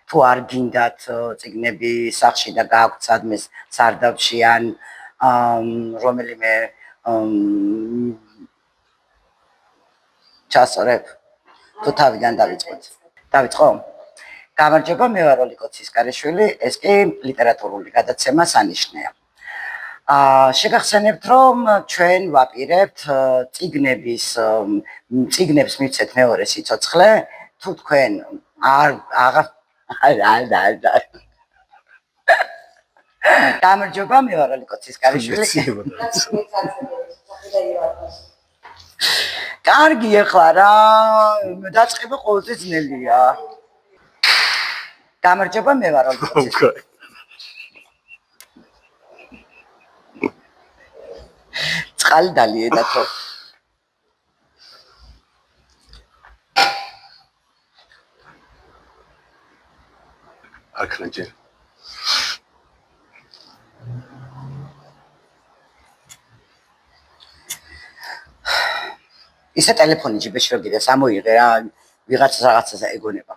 თუ არ გინდათ წიგნები სახში და გააქვთ სადმე სარდაფში ან რომელიმე ჩასწორებ თუ თავიდან დავიწყოთ. დავიწყო? გამარჯობა, მე ვარ ოლი კოცისკარიშვილი, ეს კი ლიტერატურული გადაცემა სანიშნეა. შეგახსენებთ, რომ ჩვენ ვაპირებთ წიგნებს მივცეთ მეორე სიცოცხლე, თუ თქვენ გამარჯობა, მე ვარ ოლი კოცისკარიშვილი. კარგი ახლა რა, დაწყება ყოველთვის ძნელია. გამარჯობა, მე ვარ ოლი კოცისკარიშვილი. წყალი დალიედათო. აქ ჯერ. ისე ტელეფონი ჯიბეში რომ გიდეს ამოიღე რა, ვიღაც რაღაცას ეგონება.